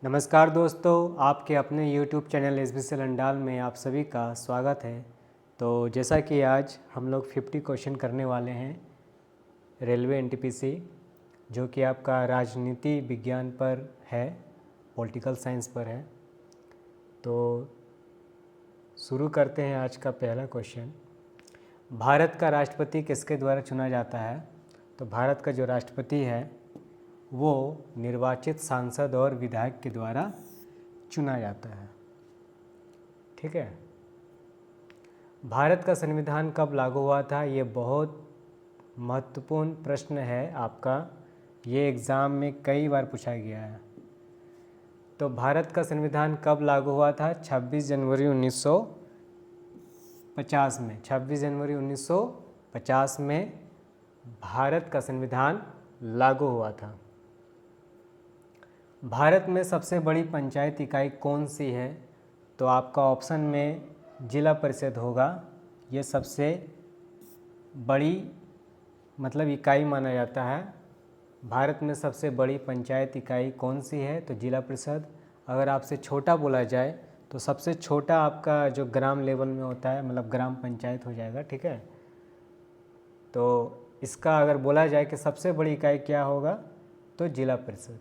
नमस्कार दोस्तों, आपके अपने YouTube चैनल SBC लंडाल में आप सभी का स्वागत है। तो जैसा कि आज हम लोग 50 क्वेश्चन करने वाले हैं रेलवे NTPC, जो कि आपका राजनीति विज्ञान पर है, पॉलिटिकल साइंस पर है। तो शुरू करते हैं आज का पहला क्वेश्चन। भारत का राष्ट्रपति किसके द्वारा चुना जाता है? तो भारत का जो राष्ट्रपति है वो निर्वाचित सांसद और विधायक के द्वारा चुना जाता है। ठीक है। भारत का संविधान कब लागू हुआ था? ये बहुत महत्वपूर्ण प्रश्न है आपका, ये एग्ज़ाम में कई बार पूछा गया है। तो भारत का संविधान कब लागू हुआ था? 26 जनवरी 1950 में। 26 जनवरी 1950 में भारत का संविधान लागू हुआ था। भारत में सबसे बड़ी पंचायत इकाई कौन सी है? तो आपका ऑप्शन में जिला परिषद होगा। ये सबसे बड़ी इकाई माना जाता है। भारत में सबसे बड़ी पंचायत इकाई कौन सी है? तो जिला परिषद। अगर आपसे छोटा बोला जाए तो सबसे छोटा आपका जो ग्राम लेवल में होता है, ग्राम पंचायत हो जाएगा। ठीक है। तो इसका अगर बोला जाए कि सबसे बड़ी इकाई क्या होगा, तो जिला परिषद।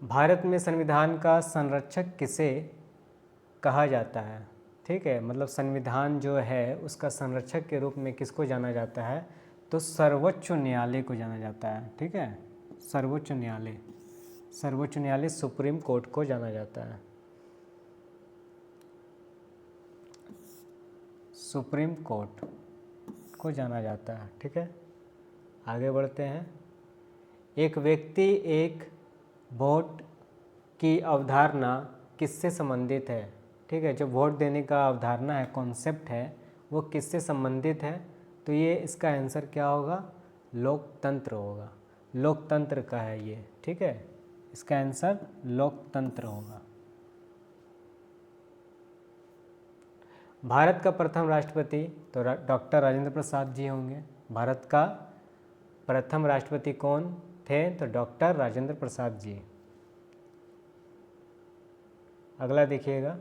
भारत में संविधान का संरक्षक किसे कहा जाता है? ठीक है, संविधान जो है उसका संरक्षक के रूप में किसको जाना जाता है? तो सर्वोच्च न्यायालय को जाना जाता है। ठीक है, सर्वोच्च न्यायालय, सर्वोच्च न्यायालय सुप्रीम कोर्ट को जाना जाता है। सुप्रीम कोर्ट को जाना जाता है। ठीक है, आगे बढ़ते हैं। एक व्यक्ति एक वोट की अवधारणा किससे संबंधित है? ठीक है, जो वोट देने का अवधारणा है, कॉन्सेप्ट है, वो किससे संबंधित है? तो ये इसका आंसर क्या होगा? लोकतंत्र होगा। लोकतंत्र का है ये। ठीक है, इसका आंसर लोकतंत्र होगा। भारत का प्रथम राष्ट्रपति तो डॉक्टर राजेंद्र प्रसाद जी होंगे। भारत का प्रथम राष्ट्रपति कौन थे? तो डॉक्टर राजेंद्र प्रसाद जी। अगला देखिएगा,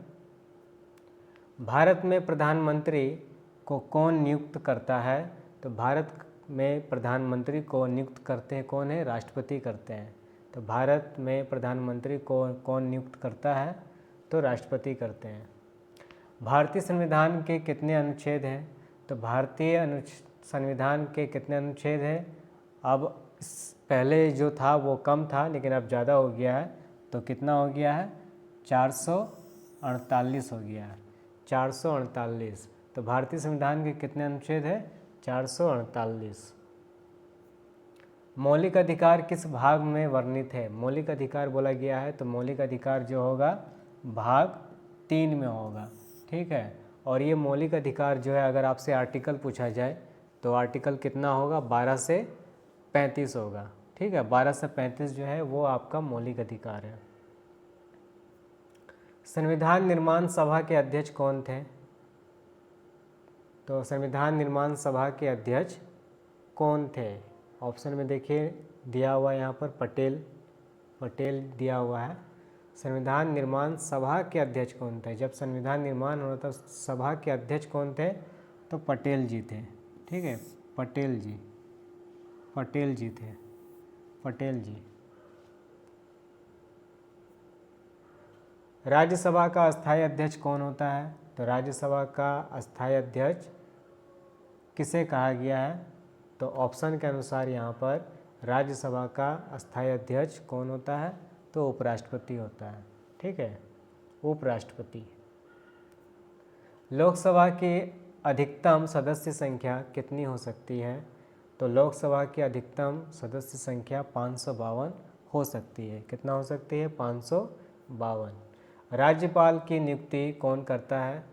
भारत में प्रधानमंत्री को कौन नियुक्त करता है? तो भारत में प्रधानमंत्री को नियुक्त करते हैं कौन है? राष्ट्रपति करते हैं। तो भारत में प्रधानमंत्री को कौन नियुक्त करता है? तो राष्ट्रपति करते हैं। भारतीय संविधान के कितने अनुच्छेद हैं? तो भारतीय संविधान के कितने अनुच्छेद हैं? अब पहले जो था वो कम था, लेकिन अब ज़्यादा हो गया है। तो कितना हो गया है? 448 हो गया है। 448। तो भारतीय संविधान के कितने अनुच्छेद हैं? 448। मौलिक अधिकार किस भाग में वर्णित है? मौलिक अधिकार बोला गया है तो मौलिक अधिकार जो होगा भाग 3 में होगा। ठीक है, और ये मौलिक अधिकार जो है, अगर आपसे आर्टिकल पूछा जाए तो आर्टिकल कितना होगा? 12 से 35 होगा। ठीक है, 12 से 35 जो है वो आपका मौलिक अधिकार है। संविधान निर्माण सभा के अध्यक्ष कौन थे? तो संविधान निर्माण सभा के अध्यक्ष कौन थे? ऑप्शन में देखिए दिया हुआ है यहाँ पर पटेल, पटेल दिया हुआ है। संविधान निर्माण सभा के अध्यक्ष कौन थे? जब संविधान निर्माण हो तो सभा के अध्यक्ष कौन थे? तो पटेल जी थे। ठीक है, पटेल जी, पटेल जी थे, पटेल जी। राज्यसभा का अस्थायी अध्यक्ष कौन होता है? तो राज्यसभा का अस्थायी अध्यक्ष किसे कहा गया है? तो ऑप्शन के अनुसार यहाँ पर राज्यसभा का अस्थायी अध्यक्ष कौन होता है? तो उपराष्ट्रपति होता है। ठीक है, उपराष्ट्रपति। लोकसभा की अधिकतम सदस्य संख्या कितनी हो सकती है? तो लोकसभा की अधिकतम सदस्य संख्या 552 हो सकती है। कितना हो सकती है? 552। राज्यपाल की नियुक्ति कौन करता है?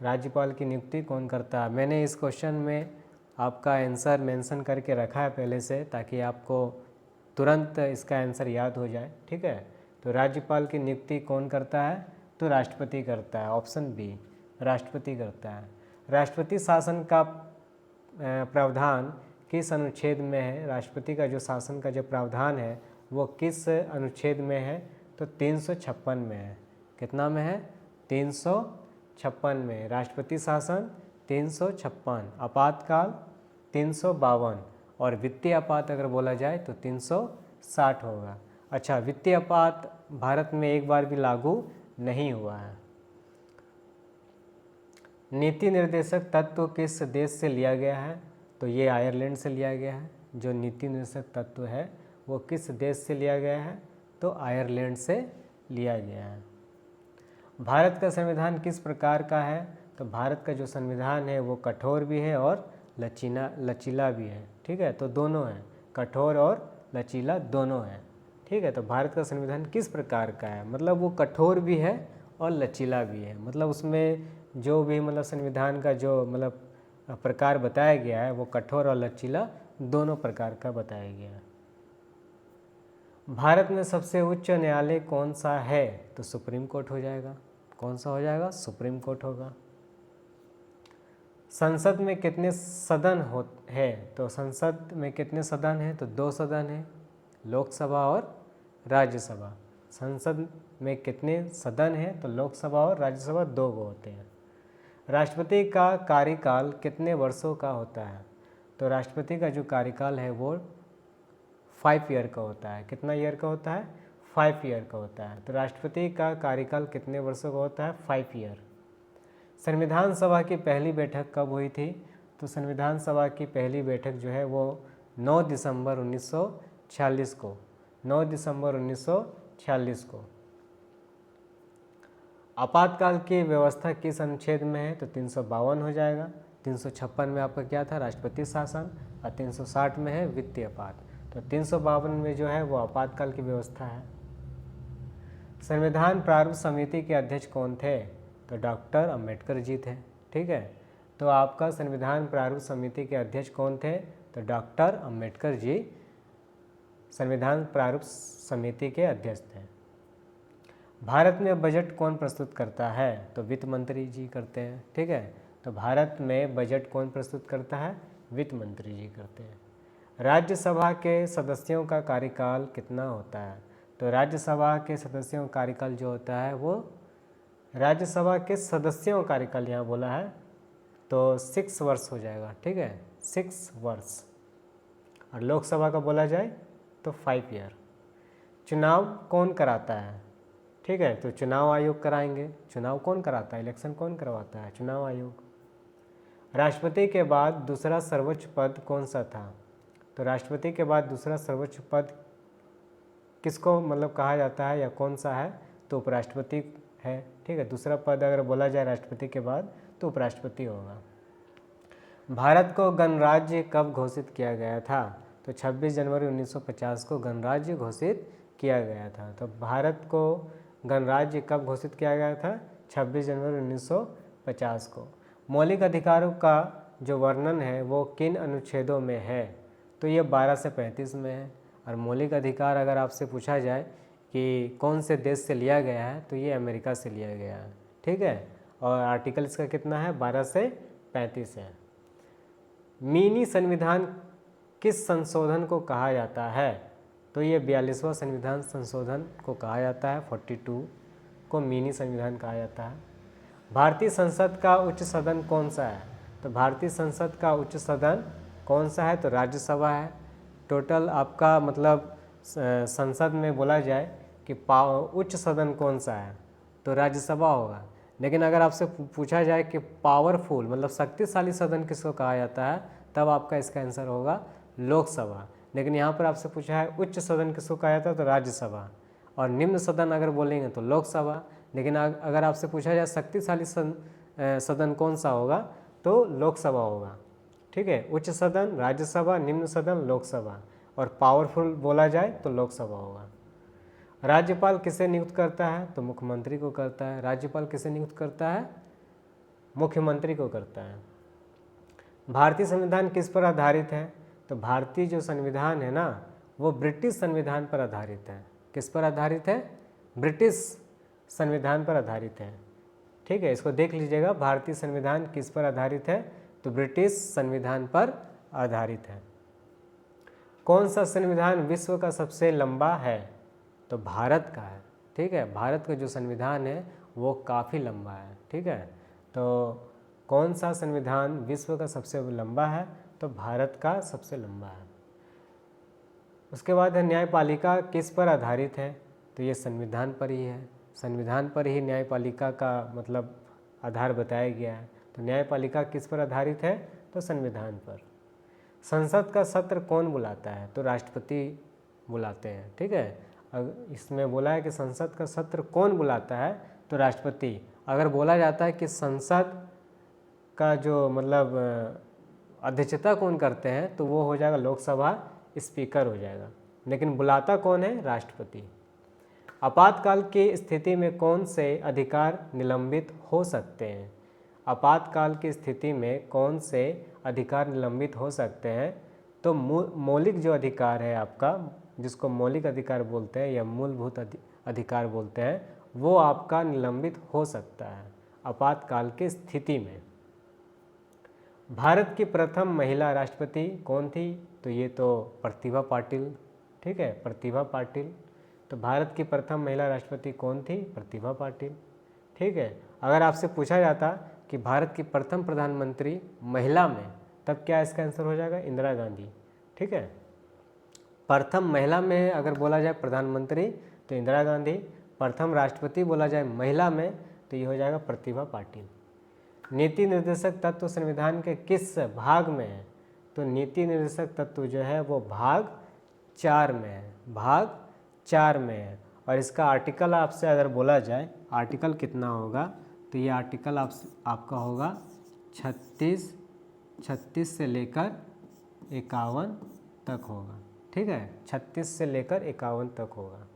राज्यपाल की नियुक्ति कौन करता है? मैंने इस क्वेश्चन में आपका आंसर मेंशन करके रखा है पहले से, ताकि आपको तुरंत इसका आंसर याद हो जाए। ठीक है, तो राज्यपाल की नियुक्ति कौन करता है? तो राष्ट्रपति करता है। ऑप्शन बी, राष्ट्रपति करता है। राष्ट्रपति शासन का प्रावधान किस अनुच्छेद में है? राष्ट्रपति का जो शासन का जो प्रावधान है वो किस अनुच्छेद में है? तो तो 356 में है। कितना में है? 356 में। राष्ट्रपति शासन 356, आपातकाल 352 और वित्तीय आपात अगर बोला जाए तो 360 होगा। अच्छा, वित्तीय आपात भारत में एक बार भी लागू नहीं हुआ है। नीति निर्देशक तत्व किस देश से लिया गया है? तो ये आयरलैंड से लिया गया है। जो नीति निर्देशक तत्व है वो किस देश से लिया गया है? तो आयरलैंड से लिया गया है। भारत का संविधान किस प्रकार का है? तो भारत का जो संविधान है वो कठोर भी है और लचीला भी है। ठीक है, तो दोनों है, कठोर और लचीला दोनों है। ठीक है, तो भारत का संविधान किस प्रकार का है? मतलब वो कठोर भी है और लचीला भी है। मतलब उसमें जो भी मतलब संविधान का जो मतलब प्रकार बताया गया है वो कठोर और लचीला दोनों प्रकार का बताया गया है। भारत में सबसे उच्च न्यायालय कौन सा है? तो सुप्रीम कोर्ट हो जाएगा। कौन सा हो जाएगा? सुप्रीम कोर्ट होगा। संसद में कितने सदन है? तो संसद में कितने सदन हैं? तो 2 सदन हैं, लोकसभा और राज्यसभा। संसद में कितने सदन हैं? तो लोकसभा और राज्यसभा 2 होते हैं। राष्ट्रपति का कार्यकाल कितने वर्षों का होता है? तो राष्ट्रपति का जो कार्यकाल है वो 5 ईयर का होता है। कितना ईयर का होता है? 5 ईयर का होता है। तो राष्ट्रपति का कार्यकाल कितने वर्षों का होता है? 5 ईयर। संविधान सभा की पहली बैठक कब हुई थी? तो संविधान सभा की पहली बैठक जो है वो 9 दिसंबर 1946 को, 9 दिसंबर 1946 को। आपातकाल की व्यवस्था किस अनुच्छेद में है? तो 352 हो जाएगा। 356 में आपका क्या था? राष्ट्रपति शासन। और 360 में है वित्तीय आपात। तो 352 में जो है वो आपातकाल की व्यवस्था है। संविधान प्रारूप समिति के अध्यक्ष कौन थे? तो डॉक्टर अंबेडकर जी थे। ठीक है, तो आपका संविधान प्रारूप समिति के अध्यक्ष कौन थे? तो डॉक्टर अंबेडकर जी संविधान प्रारूप समिति के अध्यक्ष थे। भारत में बजट कौन प्रस्तुत करता है? तो वित्त मंत्री जी करते हैं। ठीक है, तो भारत में बजट कौन प्रस्तुत करता है? वित्त मंत्री जी करते हैं। राज्यसभा के सदस्यों का कार्यकाल कितना होता है? तो राज्यसभा के सदस्यों का कार्यकाल जो होता है वो, राज्यसभा के सदस्यों का कार्यकाल यहाँ बोला है तो 6 वर्ष हो जाएगा। ठीक है, 6 वर्ष। और लोकसभा का बोला जाए तो 5 ईयर। चुनाव कौन कराता है? ठीक है, तो चुनाव आयोग कराएंगे। चुनाव कौन कराता है? इलेक्शन कौन करवाता है? चुनाव आयोग। राष्ट्रपति के बाद दूसरा सर्वोच्च पद कौन सा था? तो राष्ट्रपति के बाद दूसरा सर्वोच्च पद किसको मतलब कहा जाता है या कौन सा है? तो उपराष्ट्रपति है। ठीक है, दूसरा पद अगर बोला जाए राष्ट्रपति के बाद तो उपराष्ट्रपति होगा। भारत को गणराज्य कब घोषित किया गया था? तो 26 जनवरी 1950 को गणराज्य घोषित किया गया था। तो भारत को गणराज्य कब घोषित किया गया था? 26 जनवरी 1950 को। मौलिक अधिकारों का जो वर्णन है वो किन अनुच्छेदों में है? तो ये 12 से 35 में है। और मौलिक अधिकार अगर आपसे पूछा जाए कि कौन से देश से लिया गया है तो ये अमेरिका से लिया गया है। ठीक है, और आर्टिकल इसका कितना है? 12 से 35 है। मिनी संविधान किस संशोधन को कहा जाता है? तो ये 42वां संविधान संशोधन को कहा जाता है। 42 को मिनी संविधान कहा जाता है। भारतीय संसद का उच्च सदन कौन सा है? तो भारतीय संसद का उच्च सदन कौन सा है? तो राज्यसभा है। टोटल आपका मतलब संसद में बोला जाए कि उच्च सदन कौन सा है तो राज्यसभा होगा। लेकिन अगर आपसे पूछा जाए कि पावरफुल मतलब शक्तिशाली सदन किसको कहा जाता है तब आपका इसका आंसर होगा लोकसभा। लेकिन यहाँ पर आपसे पूछा है उच्च सदन किसको कहा जाता है तो राज्यसभा, और निम्न सदन अगर बोलेंगे तो लोकसभा। लेकिन अगर आपसे पूछा जाए शक्तिशाली सदन कौन सा होगा तो लोकसभा होगा। ठीक है, उच्च सदन राज्यसभा, निम्न सदन लोकसभा, और पावरफुल बोला जाए तो लोकसभा होगा। राज्यपाल किसे नियुक्त करता है? तो मुख्यमंत्री को करता है। राज्यपाल किसे नियुक्त करता है? मुख्यमंत्री को करता है। भारतीय संविधान किस पर आधारित है? तो भारतीय जो संविधान है ना वो ब्रिटिश संविधान पर आधारित है। किस पर आधारित है? ब्रिटिश संविधान पर आधारित है। ठीक है, इसको देख लीजिएगा, भारतीय संविधान किस पर आधारित है? तो ब्रिटिश संविधान पर आधारित है। कौन सा संविधान विश्व का सबसे लंबा है? तो भारत का है। ठीक है। भारत का जो संविधान है वो काफ़ी लंबा है, ठीक है। तो कौन सा संविधान विश्व का सबसे लंबा है? तो भारत का सबसे लंबा है। उसके बाद है न्यायपालिका किस पर आधारित है? तो ये संविधान पर ही है, संविधान पर ही न्यायपालिका का मतलब आधार बताया गया है। तो न्यायपालिका किस पर आधारित है? तो संविधान पर। संसद का सत्र कौन बुलाता है? तो राष्ट्रपति बुलाते हैं, ठीक है। इसमें बोला है कि संसद का सत्र कौन बुलाता है? तो राष्ट्रपति। अगर बोला जाता है कि संसद का जो मतलब अध्यक्षता कौन करते हैं, तो वो हो जाएगा लोकसभा स्पीकर हो जाएगा, लेकिन बुलाता कौन है? राष्ट्रपति। आपातकाल की स्थिति में कौन से अधिकार निलंबित हो सकते हैं? आपातकाल की स्थिति में कौन से अधिकार निलंबित हो सकते हैं? तो मौलिक जो अधिकार है आपका, जिसको मौलिक अधिकार बोलते हैं या मूलभूत अधिकार बोलते हैं, वो आपका निलंबित हो सकता है आपातकाल की स्थिति में। भारत की प्रथम महिला राष्ट्रपति कौन थी? तो ये तो प्रतिभा पाटिल, ठीक है, प्रतिभा पाटिल। तो भारत की प्रथम महिला राष्ट्रपति कौन थी? प्रतिभा पाटिल, ठीक है। अगर आपसे पूछा जाता कि भारत की प्रथम प्रधानमंत्री महिला में, तब क्या इसका आंसर हो जाएगा? इंदिरा गांधी, ठीक है। प्रथम महिला में अगर बोला जाए प्रधानमंत्री तो इंदिरा गांधी, प्रथम राष्ट्रपति बोला जाए महिला में तो ये हो जाएगा प्रतिभा पाटिल। नीति निर्देशक तत्व संविधान के किस भाग में है? तो नीति निर्देशक तत्व जो है वो भाग 4 में है, भाग 4 में है। और इसका आर्टिकल आपसे अगर बोला जाए आर्टिकल कितना होगा, तो ये आर्टिकल आपका होगा 36 से लेकर 51 तक होगा, ठीक है। 36 से लेकर 51 तक होगा।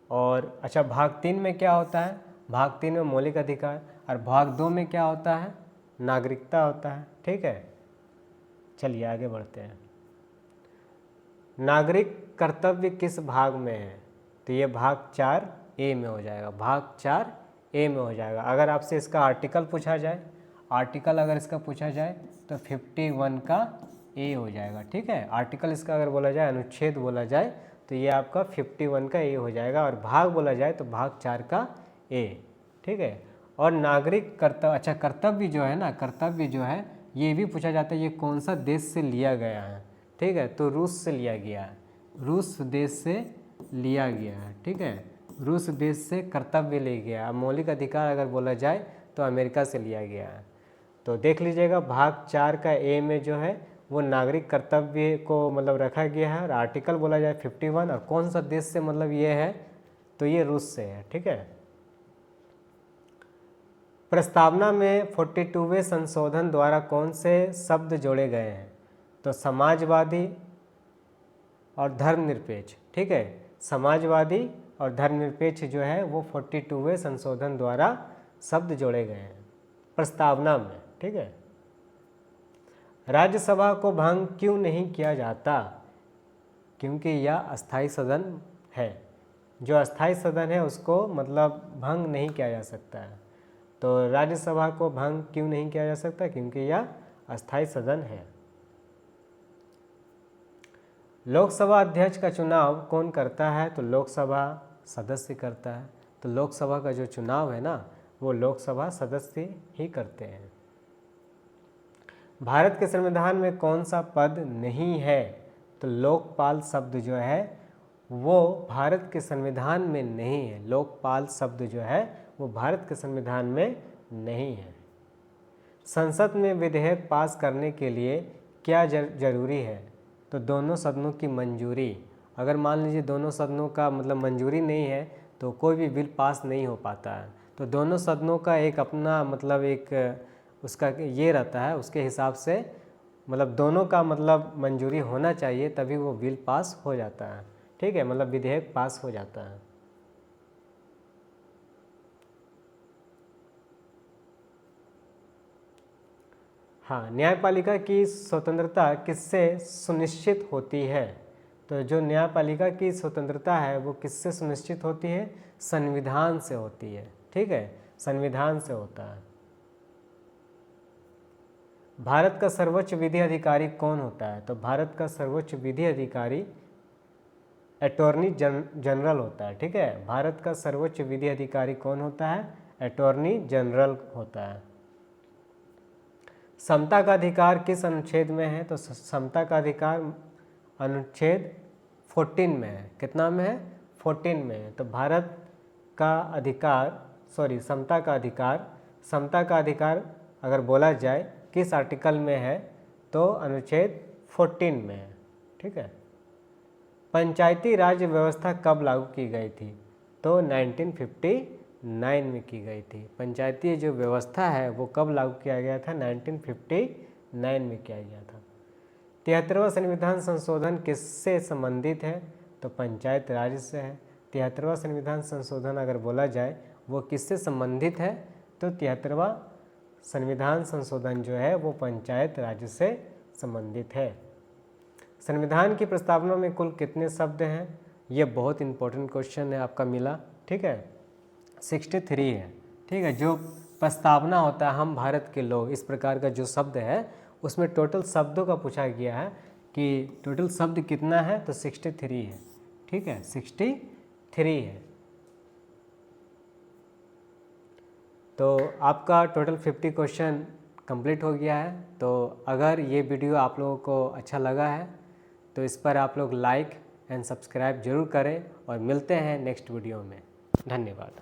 और अच्छा, भाग 3 में क्या होता है? भाग 3 में मौलिक अधिकार, और भाग 2 में क्या होता है? नागरिकता होता है, ठीक है। चलिए आगे बढ़ते हैं। नागरिक कर्तव्य किस भाग में है? तो ये भाग 4A में हो जाएगा, भाग 4A में हो जाएगा। अगर आपसे इसका आर्टिकल पूछा जाए, आर्टिकल अगर इसका पूछा जाए तो 51 का A हो जाएगा, ठीक है। आर्टिकल इसका अगर बोला जाए, अनुच्छेद बोला जाए, तो ये आपका 51 का A हो जाएगा। और भाग बोला जाए तो भाग 4 का A, ठीक है। और नागरिक कर्तव्य, अच्छा कर्तव्य जो है ना, कर्तव्य जो है ये भी पूछा जाता है ये कौन सा देश से लिया गया है, ठीक है। तो रूस से लिया गया है, रूस देश से लिया गया है, ठीक है। रूस देश से कर्तव्य ले गया। मौलिक अधिकार अगर बोला जाए तो अमेरिका से लिया गया है। तो देख लीजिएगा भाग 4 का A में जो है वो नागरिक कर्तव्य को मतलब रखा गया है। और आर्टिकल बोला जाए 51, और कौन सा देश से मतलब ये है, तो ये रूस से है, ठीक है। प्रस्तावना में 42वें संशोधन द्वारा कौन से शब्द जोड़े गए हैं? तो समाजवादी और धर्मनिरपेक्ष, ठीक है। समाजवादी और धर्मनिरपेक्ष जो है वो 42वें संशोधन द्वारा शब्द जोड़े गए हैं प्रस्तावना में, ठीक है। राज्यसभा को भंग क्यों नहीं किया जाता? क्योंकि यह अस्थाई सदन है। जो अस्थाई सदन है उसको मतलब भंग नहीं किया जा सकता है। तो राज्यसभा को भंग क्यों नहीं किया जा सकता? क्योंकि यह अस्थाई सदन है। लोकसभा अध्यक्ष का चुनाव कौन करता है? तो लोकसभा सदस्य करता है। तो लोकसभा का जो चुनाव है ना, वो लोकसभा सदस्य ही करते हैं। भारत के संविधान में कौन सा पद नहीं है? तो लोकपाल शब्द जो है वो भारत के संविधान में नहीं है। लोकपाल शब्द जो है वो भारत के संविधान में नहीं है। संसद में विधेयक पास करने के लिए क्या जरूरी है? तो दोनों सदनों की मंजूरी। अगर मान लीजिए दोनों सदनों का मतलब मंजूरी नहीं है तो कोई भी बिल पास नहीं हो पाता है। तो दोनों सदनों का एक अपना मतलब एक उसका ये रहता है, उसके हिसाब से मतलब दोनों का मतलब मंजूरी होना चाहिए तभी वो बिल पास हो जाता है, ठीक है। मतलब विधेयक पास हो जाता है। हाँ, न्यायपालिका की स्वतंत्रता किससे सुनिश्चित होती है? तो जो न्यायपालिका की स्वतंत्रता है वो किससे सुनिश्चित होती है? संविधान से होती है, ठीक है, संविधान से होता है। भारत का सर्वोच्च विधि अधिकारी कौन होता है? तो भारत का सर्वोच्च विधि अधिकारी अटॉर्नी जनरल होता है। ठीक है, भारत का सर्वोच्च विधि अधिकारी कौन होता है? अटॉर्नी जनरल होता है। समता का अधिकार किस अनुच्छेद में है? तो समता का अधिकार अनुच्छेद 14 में है। कितना में है? 14 में है। तो भारत का अधिकार समता का अधिकार अगर बोला जाए किस आर्टिकल में है तो अनुच्छेद 14 में है। ठीक है। पंचायती राज व्यवस्था कब लागू की गई थी? तो 1959 में की गई थी। पंचायती जो व्यवस्था है वो कब लागू किया गया था? 1959 में किया गया था। 73वां संविधान संशोधन किससे संबंधित है? तो पंचायत राज से है। 73वां संविधान संशोधन अगर बोला जाए वो किससे संबंधित है? तो 73वां संविधान संशोधन जो है वो पंचायत राज से संबंधित है। संविधान की प्रस्तावना में कुल कितने शब्द हैं? ये बहुत इंपॉर्टेंट क्वेश्चन है, आपका मिला। ठीक है, 63 है। ठीक है, जो प्रस्तावना होता है हम भारत के लोग, इस प्रकार का जो शब्द है उसमें टोटल शब्दों का पूछा गया है कि टोटल शब्द कितना है? तो 63 है। ठीक है, 63 है। तो आपका टोटल 50 क्वेश्चन कंप्लीट हो गया है। तो अगर ये वीडियो आप लोगों को अच्छा लगा है तो इस पर आप लोग लाइक एंड सब्सक्राइब जरूर करें और मिलते हैं नेक्स्ट वीडियो में। धन्यवाद।